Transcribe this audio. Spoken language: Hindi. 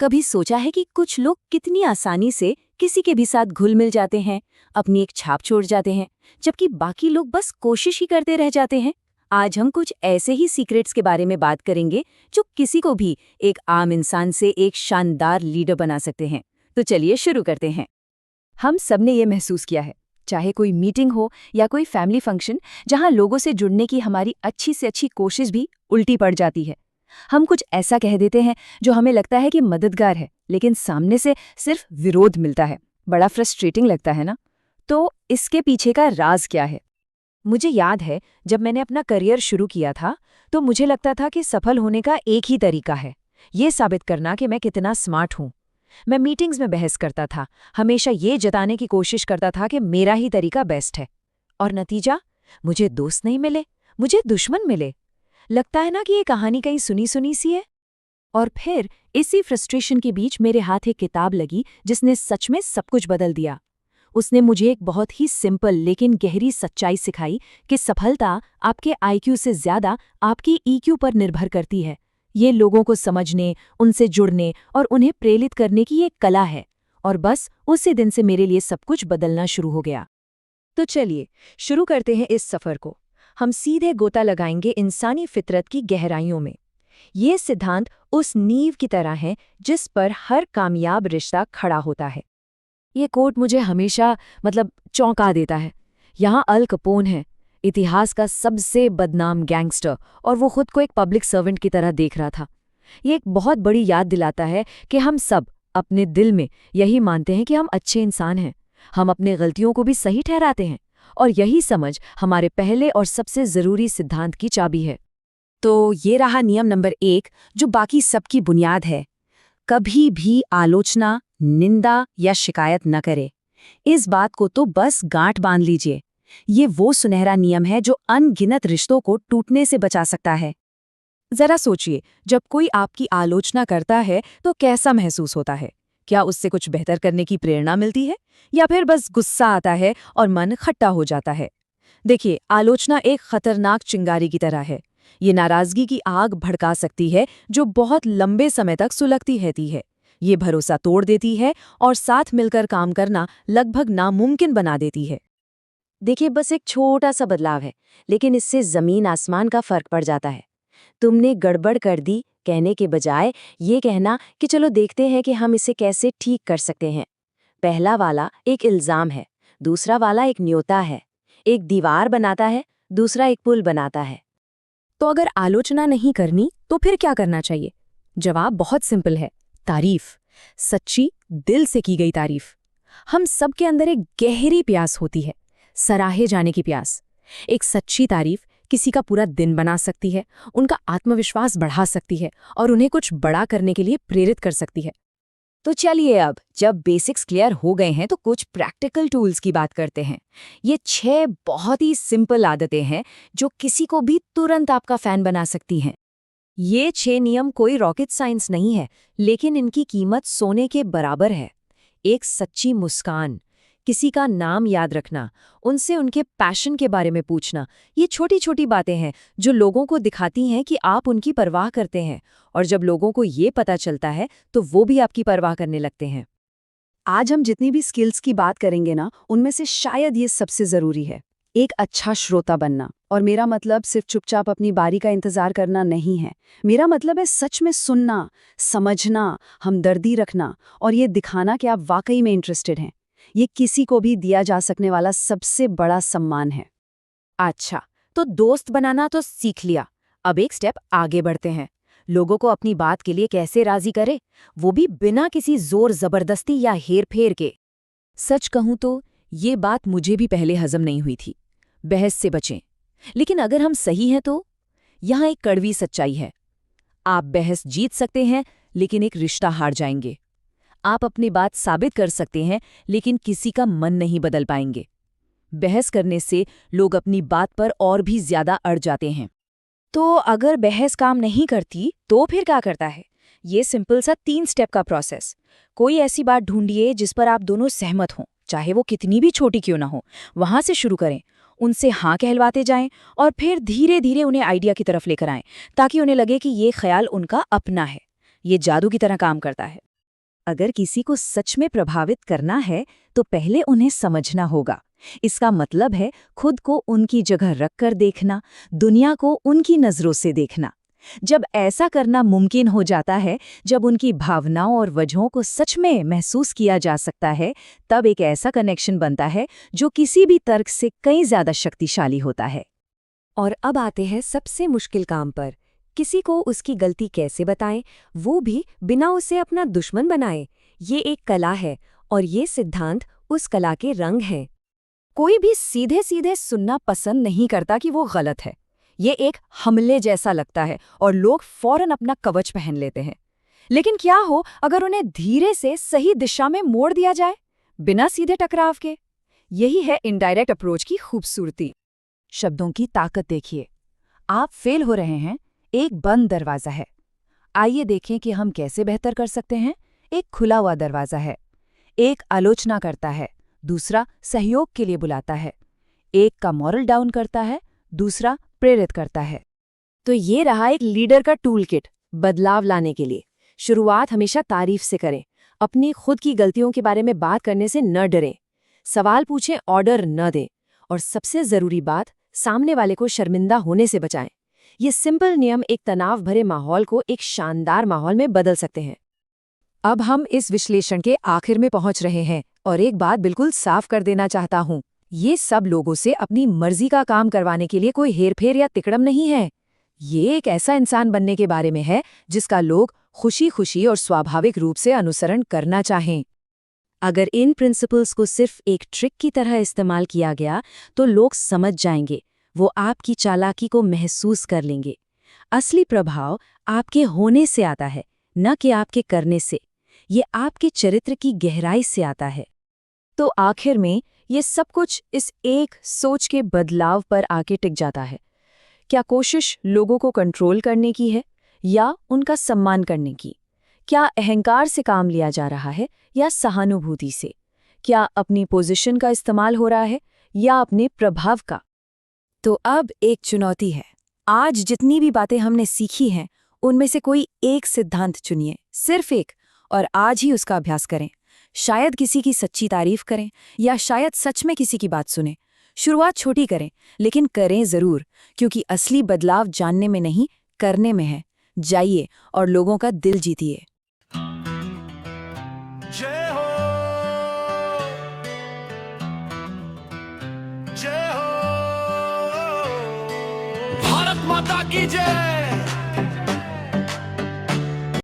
कभी सोचा है कि कुछ लोग कितनी आसानी से किसी के भी साथ घुल मिल जाते हैं, अपनी एक छाप छोड़ जाते हैं, जबकि बाकी लोग बस कोशिश ही करते रह जाते हैं। आज हम कुछ ऐसे ही सीक्रेट्स के बारे में बात करेंगे जो किसी को भी एक आम इंसान से एक शानदार लीडर बना सकते हैं। तो चलिए शुरू करते हैं। हम सबने ये महसूस किया है, चाहे कोई मीटिंग हो या कोई फैमिली फंक्शन, जहां लोगों से जुड़ने की हमारी अच्छी से अच्छी कोशिश भी उल्टी पड़ जाती है। हम कुछ ऐसा कह देते हैं जो हमें लगता है कि मददगार है, लेकिन सामने से सिर्फ विरोध मिलता है। बड़ा फ्रस्ट्रेटिंग लगता है ना? तो इसके पीछे का राज क्या है? मुझे याद है जब मैंने अपना करियर शुरू किया था, तो मुझे लगता था कि सफल होने का एक ही तरीका है, ये साबित करना कि मैं कितना स्मार्ट हूँ। मैं मीटिंग्स में बहस करता था, हमेशा ये जताने की कोशिश करता था कि मेरा ही तरीका बेस्ट है। और नतीजा? मुझे दोस्त नहीं मिले, मुझे दुश्मन मिले। लगता है ना कि ये कहानी कहीं सुनी सुनी सी है। और फिर इसी फ्रस्ट्रेशन के बीच मेरे हाथ एक किताब लगी जिसने सच में सब कुछ बदल दिया। उसने मुझे एक बहुत ही सिंपल लेकिन गहरी सच्चाई सिखाई कि सफलता आपके आईक्यू से ज्यादा आपकी ईक्यू पर निर्भर करती है। ये लोगों को समझने, उनसे जुड़ने और उन्हें प्रेरित करने की एक कला है। और बस उसी दिन से मेरे लिए सब कुछ बदलना शुरू हो गया। तो चलिए शुरू करते हैं इस सफर को। हम सीधे गोता लगाएंगे इंसानी फितरत की गहराइयों में। ये सिद्धांत उस नींव की तरह है जिस पर हर कामयाब रिश्ता खड़ा होता है। ये कोट मुझे हमेशा चौंका देता है। यहाँ अल कपोन है, इतिहास का सबसे बदनाम गैंगस्टर, और वो खुद को एक पब्लिक सर्वेंट की तरह देख रहा था। ये एक बहुत बड़ी याद दिलाता है कि हम सब अपने दिल में यही मानते हैं कि हम अच्छे इंसान हैं। हम अपने गलतियों को भी सही ठहराते हैं, और यही समझ हमारे पहले और सबसे जरूरी सिद्धांत की चाबी है। तो ये रहा नियम नंबर 1, जो बाकी सबकी बुनियाद है। कभी भी आलोचना, निंदा या शिकायत न करे। इस बात को तो बस गांठ बांध लीजिए। ये वो सुनहरा नियम है जो अनगिनत रिश्तों को टूटने से बचा सकता है। जरा सोचिए, जब कोई आपकी आलोचना करता है तो कैसा महसूस होता है? क्या उससे कुछ बेहतर करने की प्रेरणा मिलती है, या फिर बस गुस्सा आता है और मन खट्टा हो जाता है? देखिए, आलोचना एक खतरनाक चिंगारी की तरह है। ये नाराजगी की आग भड़का सकती है जो बहुत लंबे समय तक सुलगती रहती है। ये भरोसा तोड़ देती है और साथ मिलकर काम करना लगभग नामुमकिन बना देती है। देखिए, बस एक छोटा सा बदलाव है, लेकिन इससे जमीन आसमान का फर्क पड़ जाता है। तुमने गड़बड़ कर दी कहने के बजाय ये कहना कि चलो देखते हैं कि हम इसे कैसे ठीक कर सकते हैं। पहला वाला एक इल्जाम है, दूसरा वाला एक न्योता है। एक दीवार बनाता है, दूसरा एक पुल बनाता है। तो अगर आलोचना नहीं करनी तो फिर क्या करना चाहिए? जवाब बहुत सिंपल है, तारीफ। सच्ची, दिल से की गई तारीफ। हम सबके अंदर एक गहरी प्यास होती है, सराहे जाने की प्यास। एक सच्ची तारीफ किसी का पूरा दिन बना सकती है, उनका आत्मविश्वास बढ़ा सकती है और उन्हें कुछ बड़ा करने के लिए प्रेरित कर सकती है। तो चलिए, अब जब बेसिक्स क्लियर हो गए हैं तो कुछ प्रैक्टिकल टूल्स की बात करते हैं। ये 6 बहुत ही सिंपल आदतें हैं जो किसी को भी तुरंत आपका फैन बना सकती हैं। ये 6 नियम कोई रॉकेट साइंस नहीं है, लेकिन इनकी कीमत सोने के बराबर है। एक सच्ची मुस्कान, किसी का नाम याद रखना, उनसे उनके पैशन के बारे में पूछना, ये छोटी छोटी बातें हैं जो लोगों को दिखाती हैं कि आप उनकी परवाह करते हैं। और जब लोगों को ये पता चलता है तो वो भी आपकी परवाह करने लगते हैं। आज हम जितनी भी स्किल्स की बात करेंगे ना, उनमें से शायद ये सबसे ज़रूरी है, एक अच्छा श्रोता बनना। और मेरा मतलब सिर्फ चुपचाप अपनी बारी का इंतज़ार करना नहीं है। मेरा मतलब है सच में सुनना, समझना, हमदर्दी रखना और ये दिखाना कि आप वाकई में इंटरेस्टेड हैं। ये किसी को भी दिया जा सकने वाला सबसे बड़ा सम्मान है। अच्छा, तो दोस्त बनाना तो सीख लिया। अब एक स्टेप आगे बढ़ते हैं। लोगों को अपनी बात के लिए कैसे राजी करे, वो भी बिना किसी जोर जबरदस्ती या हेर-फेर के। सच कहूं तो ये बात मुझे भी पहले हजम नहीं हुई थी। बहस से बचें। लेकिन अगर हम सही हैं तो यहाँ एक कड़वी सच्चाई है। आप बहस जीत सकते हैं, लेकिन एक रिश्ता हार जाएंगे। आप अपनी बात साबित कर सकते हैं, लेकिन किसी का मन नहीं बदल पाएंगे। बहस करने से लोग अपनी बात पर और भी ज्यादा अड़ जाते हैं। तो अगर बहस काम नहीं करती तो फिर क्या करता है? ये सिंपल सा 3 स्टेप का प्रोसेस। कोई ऐसी बात ढूंढिए जिस पर आप दोनों सहमत हों, चाहे वो कितनी भी छोटी क्यों ना हो। वहां से शुरू करें, उनसे हाँ कहलवाते जाएं और फिर धीरे धीरे उन्हें आइडिया की तरफ लेकर आएं, ताकि उन्हें लगे कि ये ख्याल उनका अपना है। ये जादू की तरह काम करता है। अगर किसी को सच में प्रभावित करना है तो पहले उन्हें समझना होगा। इसका मतलब है खुद को उनकी जगह रखकर देखना, दुनिया को उनकी नज़रों से देखना। जब ऐसा करना मुमकिन हो जाता है, जब उनकी भावनाओं और वजहों को सच में महसूस किया जा सकता है, तब एक ऐसा कनेक्शन बनता है जो किसी भी तर्क से कई ज़्यादा शक्तिशाली होता है। और अब आते हैं सबसे मुश्किल काम पर। किसी को उसकी गलती कैसे बताएं, वो भी बिना उसे अपना दुश्मन बनाए। ये एक कला है और ये सिद्धांत उस कला के रंग हैं। कोई भी सीधे सीधे सुनना पसंद नहीं करता कि वो गलत है। ये एक हमले जैसा लगता है और लोग फौरन अपना कवच पहन लेते हैं। लेकिन क्या हो अगर उन्हें धीरे से सही दिशा में मोड़ दिया जाए, बिना सीधे टकराव के? यही है इनडायरेक्ट अप्रोच की खूबसूरती। शब्दों की ताकत देखिए। आप फेल हो रहे हैं, एक बंद दरवाज़ा है। आइए देखें कि हम कैसे बेहतर कर सकते हैं। एक खुला हुआ दरवाज़ा है। एक आलोचना करता है, दूसरा सहयोग के लिए बुलाता है। एक का मॉरल डाउन करता है, दूसरा प्रेरित करता है। तो ये रहा एक लीडर का टूल किट बदलाव लाने के लिए। शुरुआत हमेशा तारीफ से करें। अपनी खुद की गलतियों के बारे में बात करने से न डरें। सवाल पूछें, ऑर्डर न दें। और सबसे ज़रूरी बात, सामने वाले को शर्मिंदा होने से बचाएं। ये सिंपल नियम एक तनाव भरे माहौल को एक शानदार माहौल में बदल सकते हैं। अब हम इस विश्लेषण के आखिर में पहुंच रहे हैं और एक बात बिल्कुल साफ कर देना चाहता हूं। ये सब लोगों से अपनी मर्जी का काम करवाने के लिए कोई हेरफेर या तिकड़म नहीं है। ये एक ऐसा इंसान बनने के बारे में है जिसका लोग खुशी खुशी और स्वाभाविक रूप से अनुसरण करना चाहें। अगर इन प्रिंसिपल्स को सिर्फ एक ट्रिक की तरह इस्तेमाल किया गया तो लोग समझ जाएंगे, वो आपकी चालाकी को महसूस कर लेंगे। असली प्रभाव आपके होने से आता है, न कि आपके करने से। ये आपके चरित्र की गहराई से आता है। तो आखिर में ये सब कुछ इस एक सोच के बदलाव पर आके टिक जाता है। क्या कोशिश लोगों को कंट्रोल करने की है या उनका सम्मान करने की? क्या अहंकार से काम लिया जा रहा है या सहानुभूति से? क्या अपनी पोजीशन का इस्तेमाल हो रहा है या अपने प्रभाव का? तो अब एक चुनौती है। आज जितनी भी बातें हमने सीखी हैं, उनमें से कोई एक सिद्धांत चुनिए, सिर्फ एक, और आज ही उसका अभ्यास करें। शायद किसी की सच्ची तारीफ करें या शायद सच में किसी की बात सुनें। शुरुआत छोटी करें, लेकिन करें ज़रूर, क्योंकि असली बदलाव जानने में नहीं, करने में है। जाइए और लोगों का दिल जीतिए। जय हो, जय हो, भारत माता की जय।